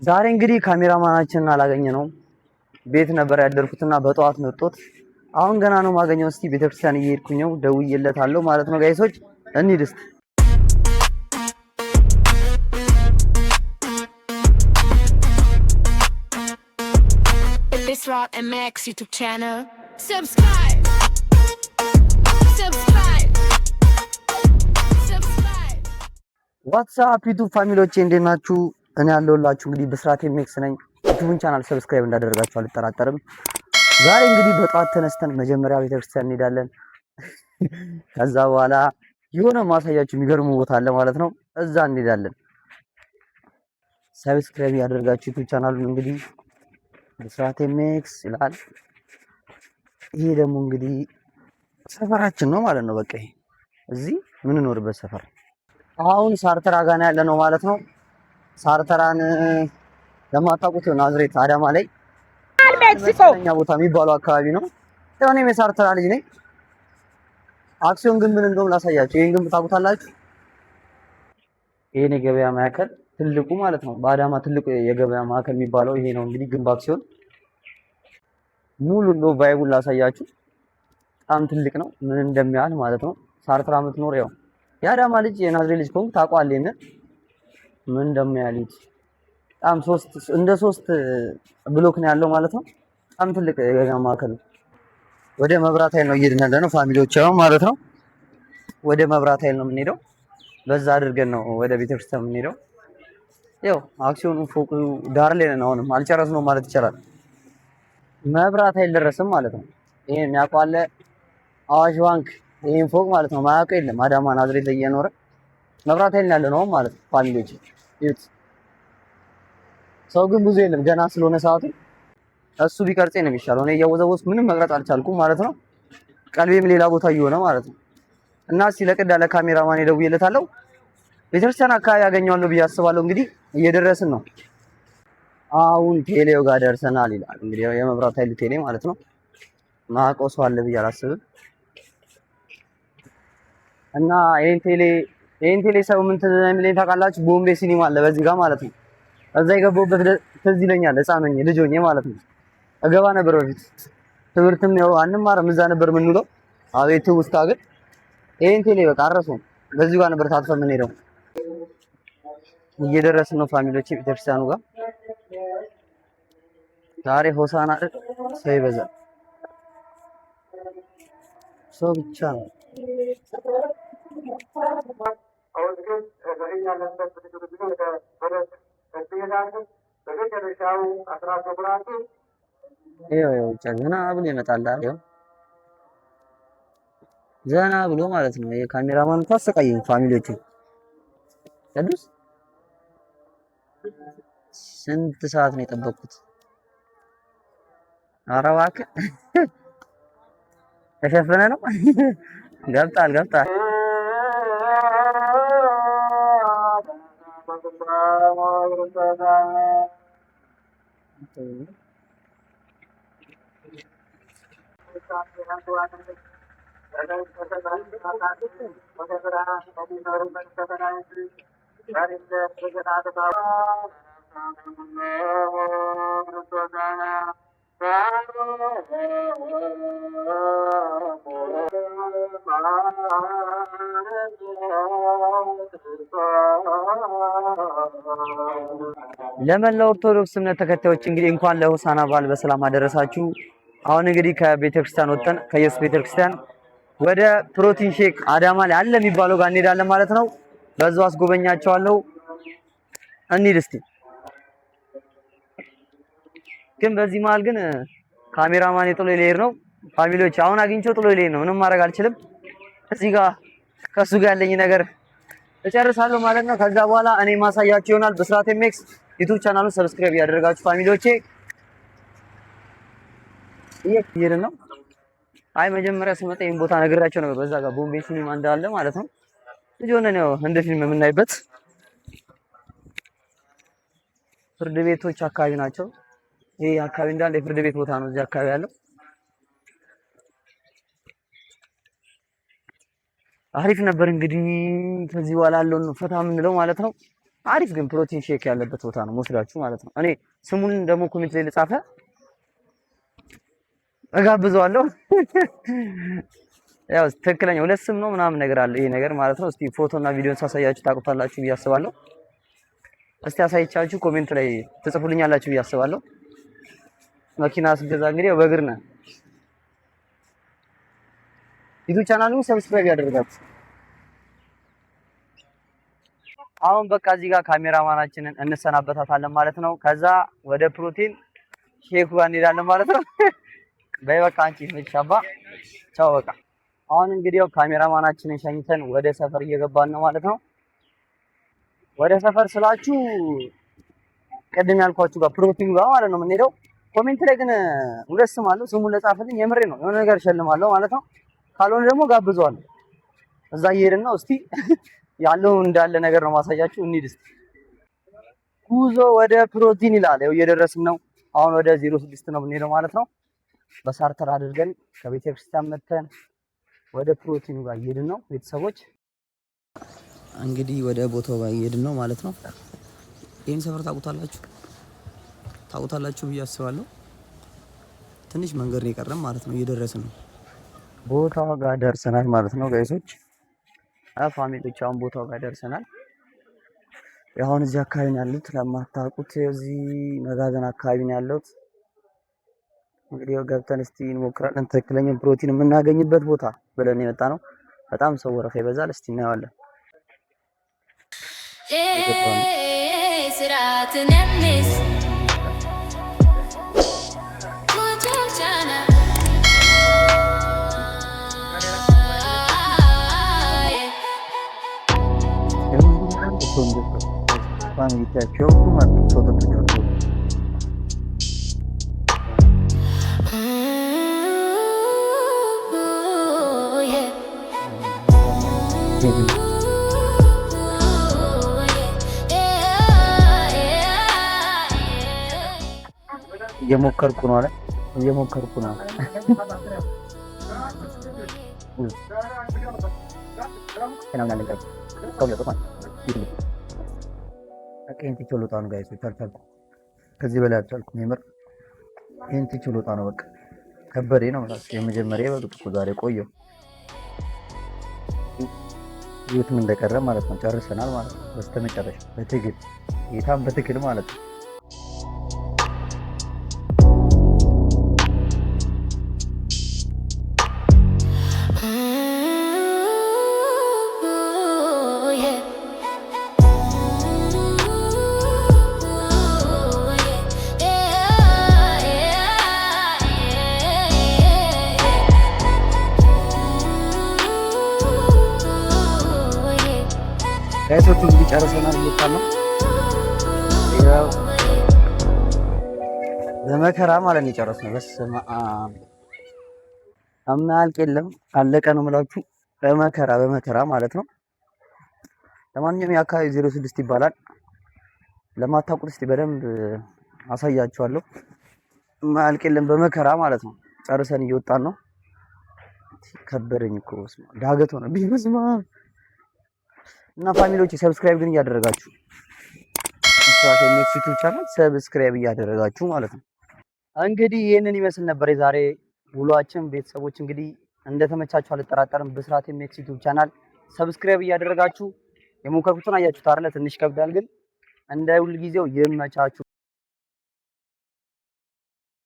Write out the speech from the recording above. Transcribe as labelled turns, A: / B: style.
A: ዛሬ እንግዲህ ካሜራማናችንን አላገኘነውም። ቤት ነበር ያደርኩትና በጠዋት መጥቶት አሁን ገና ነው ማገኘው። እስቲ ቤተክርስቲያን እየሄድኩኝ ነው፣ ደውዬለታለሁ ማለት ነው። ጋይሶች እንሂድ እስቲ።
B: Isra MX YouTube channel. Subscribe. Subscribe. Subscribe.
A: ዋትስአፕ ዩቲዩብ ፋሚሊዎቼ እንዴት ናችሁ? እኔ ያለሁላችሁ እንግዲህ ብስራት ኤምኤክስ ነኝ። ዩቲዩብን ቻናል ሰብስክራይብ እንዳደረጋችሁ አልጠራጠርም። ዛሬ እንግዲህ በጠዋት ተነስተን መጀመሪያ ቤተክርስቲያን እንሄዳለን። ከዛ በኋላ የሆነ ማሳያችሁ የሚገርሙ ቦታ አለ ማለት ነው፣ እዛ እንሄዳለን። ሰብስክራይብ ያደርጋችሁ ዩቲዩብ ቻናሉን እንግዲህ ብስራት ኤምኤክስ ይላል። ይሄ ደግሞ እንግዲህ ሰፈራችን ነው ማለት ነው። በቃ እዚህ የምንኖርበት ሰፈር አሁን ሳርተራ ጋር ያለ ነው ማለት ነው። ሳርተራን ለማታውቁት ናዝሬት አዳማ ላይ ሜክሲኮኛ ቦታ የሚባለው አካባቢ ነው። ያው እኔም የሳርተራ ልጅ ነኝ። አክሲዮን ግንብ ምን እንደሆነ ላሳያችሁ። ይሄን ግንብ ታውቁታላችሁ? ይሄን የገበያ ማዕከል ትልቁ ማለት ነው፣ በአዳማ ትልቁ የገበያ ማዕከል የሚባለው ይሄ ነው። እንግዲህ ግንብ አክሲዮን ሙሉ ነው ቫይቡን ላሳያችሁ። በጣም ትልቅ ነው፣ ምን እንደሚያህል ማለት ነው። ሳርተራ የምትኖር ያው የአዳማ ልጅ የናዝሬት ልጅ ከሆንክ ታውቀዋለህ። ይሄን ምን እንደሚያህል በጣም እንደ ሶስት ብሎክ ነው ያለው ማለት ነው። በጣም ትልቅ የገበያ ማዕከል ነው። ወደ መብራት ኃይል ነው እየሄድን ያለ ነው ፋሚሊዎች ያው ማለት ነው። ወደ መብራት ኃይል ነው የምንሄደው። በዛ አድርገን ነው ወደ ቤተክርስቲያን የምንሄደው። ያው አክሲዮኑ ፎቁ ዳር ላይ ነን። አሁንም አልጨረስነውም ማለት ይቻላል። መብራት ኃይል ደረስም ማለት ነው። ይሄን የሚያውቀው አለ? አዋሽ ባንክ ይሄን ፎቅ ማለት ነው ማያውቀው የለም። አዳማ ናዝሬት ላይ እየኖረ መብራት ኃይል ያለ ነው ማለት ነው ፋሚሊዎች ይሁት። ሰው ግን ብዙ የለም ገና ስለሆነ ሰዓቱ። እሱ ቢቀርጸኝ ነው የሚሻለው። እኔ እያወዘወዝኩ ምንም መቅረጽ አልቻልኩም ማለት ነው። ቀልቤም ሌላ ቦታ እየሆነ ማለት ነው። እና እስኪ ለቅድ ያለ ካሜራማን ደውዬለታለሁ። ቤተክርስቲያን አካባቢ ያገኘዋለሁ ብዬ አስባለሁ። እንግዲህ እየደረስን ነው። አሁን ቴሌው ጋር ደርሰናል ይላል። እንግዲህ የመብራት ኃይል ቴሌ ማለት ነው። ማውቀው ሰው አለ ብዬ አላስብም። እና ይሄን ቴሌ ሰው ምን ትዝ የሚለኝ ታውቃላችሁ? ቦምቤ ሲኒማ አለ በዚህ ጋር ማለት ነው። እዛ የገባሁበት ትዝ ይለኛል። ህፃን ሆኜ ልጅ ሆኜ ማለት ነው። እገባ ነበር በፊት። ትምህርትም ያው አንማርም እዛ ነበር የምንውለው። አቤት ውስጥ ግን ይሄን ቴሌ በቃ አረሰውም። በዚህ ጋር ነበር ታጥፈን የምንሄደው። እየደረስን ነው ፋሚሊዎቼ ቤተክርስቲያኑ ጋር። ዛሬ ሆሳና ሰው ይበዛል። ሰው ብቻ ነው። ይኸው ዘና ብሎ ይመጣል። ይኸው ዘና ብሎ ማለት ነው። ይሄ ካሜራማን እንኳን አሰቃየኝ ፋሚሊዎቼ። ቅዱስ ስንት ሰዓት ነው የጠበቅኩት? ኧረ እባክህ ተሸፈነ ነው። ገብቷል። ለመላው ኦርቶዶክስ እምነት ተከታዮች እንግዲህ እንኳን ለሆሳና በዓል በሰላም አደረሳችሁ። አሁን እንግዲህ ከቤተክርስቲያን ወጥተን ከኢየሱስ ቤተክርስቲያን ወደ ፕሮቲን ሼክ አዳማ ላይ አለ የሚባለው ጋር እንሄዳለን ማለት ነው። በዛው አስጎበኛቸዋለሁ። እንሂድ እስቲ። ግን በዚህ መሀል ግን ካሜራማን ጥሎ ሊሄድ ነው ፋሚሊዎች። አሁን አግኝቼው ጥሎ ሊሄድ ነው። ምንም ማድረግ አልችልም። እዚህ ጋር ከሱ ጋር ያለኝ ነገር እጨርሳለሁ ማለት ነው። ከዛ በኋላ እኔ ማሳያችሁ ይሆናል። ብስራት ኤምኤክስ ዩቲዩብ ቻናሉን ሰብስክራይብ ያደረጋችሁ ፋሚሊዎቼ እየሄድን ነው። አይ መጀመሪያ ስመጣ ይሄን ቦታ ነግራቸው ነበር። በዛ ጋር ቦምቤ ሲኒማ እንዳለ ማለት ነው። ልጅ ሆነን ነው እንደ ፊልም የምናይበት። ፍርድ ቤቶች አካባቢ ናቸው። ይሄ አካባቢ እንዳለ የፍርድ ቤት ቦታ ነው እዚህ አካባቢ ያለው። አሪፍ ነበር እንግዲህ ከዚህ በኋላ ያለውን ፈታ የምንለው ማለት ነው። አሪፍ ግን ፕሮቲን ሼክ ያለበት ቦታ ነው ወስዳችሁ ማለት ነው። እኔ ስሙን ደግሞ ኮሜንት ላይ ልጻፈ እጋብዘዋለሁ። ያው ትክክለኛ ሁለት ስም ነው ምናምን ነገር አለ ይሄ ነገር ማለት ነው። እስቲ ፎቶና ቪዲዮን ሳሳያችሁ ታውቁታላችሁ ብዬ አስባለሁ። እስቲ አሳይቻችሁ ኮሜንት ላይ ትጽፉልኛላችሁ ብዬ አስባለሁ። መኪና ስገዛ እንግዲህ በእግር ነው። ዩቲዩብ ቻናሉን ሰብስክራይብ ያደርጋችሁ። አሁን በቃ እዚህ ጋር ካሜራማናችንን እንሰናበታታለን ማለት ነው። ከዛ ወደ ፕሮቲን ሼኩ ጋር እንሄዳለን ማለት ነው። በይ በቃ አንቺ ምንሻባ ቻው በቃ። አሁን እንግዲህ ያው ካሜራማናችንን ሸኝተን ወደ ሰፈር እየገባን ነው ማለት ነው። ወደ ሰፈር ስላችሁ ቅድም ያልኳችሁ ጋር ፕሮቲን ጋር ማለት ነው የምንሄደው። ኮሜንት ላይ ግን ሁለት ስም አለው። ስሙን ለጻፈልኝ የምሬ ነው የሆነ ነገር እሸልማለሁ ማለት ነው። ካልሆነ ደግሞ ጋብዘዋለሁ። እዛ እየሄድን ነው። እስቲ ያለው እንዳለ ነገር ነው ማሳያችሁ። እንሂድ እስቲ። ጉዞ ወደ ፕሮቲን ይላል። ያው እየደረስን ነው። አሁን ወደ 06 ነው የምንሄደው ማለት ነው። በሳርተር አድርገን ከቤተክርስቲያን መተን ወደ ፕሮቲኑ ጋር እየሄድን ነው ቤተሰቦች። እንግዲህ ወደ ቦታው ጋር እየሄድን ነው ማለት ነው። ይሄን ሰፈር ታውቁታላችሁ ብዬ አስባለሁ። ትንሽ መንገድ ነው የቀረን ማለት ነው። እየደረስን ነው። ቦታው ጋር ደርሰናል ማለት ነው ጋይሶች። ፋሚሊዎች አሁን ቦታው ጋር ደርሰናል። አሁን እዚህ አካባቢ ነው ያሉት። ለማታውቁት እዚህ መጋዘን አካባቢ ነው ያሉት። እንግዲህ ገብተን እስቲ እንሞክራለን። ትክክለኛ ፕሮቲን የምናገኝበት ቦታ ብለን የመጣ ነው። በጣም ሰው ወረፋ ይበዛል። እስቲ እናየዋለን። እየሞከርኩ ነው አለ እየሞከርኩ ነው። ከዚህ በላይ አልቻልኩም። የምር ይሄን ትችሎታ ነው። በቃ ከበዴ ነው ማለት የመጀመሪያ በጥቁ ዛሬ ቆየው የትም እንደቀረ ማለት ነው። ጨርሰናል ማለት ነው። በስተመጨረሻ በትግል ጌታም በትግል ማለት ነው። ጋይሶች እንግዲህ ጨርሰናል። እየወጣን ነው። ያው በመከራ ማለት ነው የጨረስነው። በስመ አብ አማልቅ የለም አለቀ ነው የምላችሁ። በመከራ ማለት ነው። ለማንኛውም የአካባቢ 06 ይባላል። ለማታውቁት እስቲ በደንብ አሳያችኋለሁ። አማልቅ የለም በመከራ ማለት ነው። ጨርሰን እየወጣን ነው። ከበረኝ እኮ ዳገት ሆነ ቢመስማ እና ፋሚሊዎች ሰብስክራይብ ግን እያደረጋችሁ ዩቲዩብ ቻናል ሰብስክራይብ እያደረጋችሁ ማለት ነው። እንግዲህ ይሄንን ይመስል ነበር የዛሬ ውሏችን ቤተሰቦች። እንግዲህ እንደተመቻችሁ አልጠራጠርም። ብስራት ኤምኤክስ ዩቲዩብ ቻናል ሰብስክራይብ እያደረጋችሁ የሞከርኩትን አያችሁት አይደል? ትንሽ ከብዳል፣ ግን እንደ ሁልጊዜው ይመቻችሁ።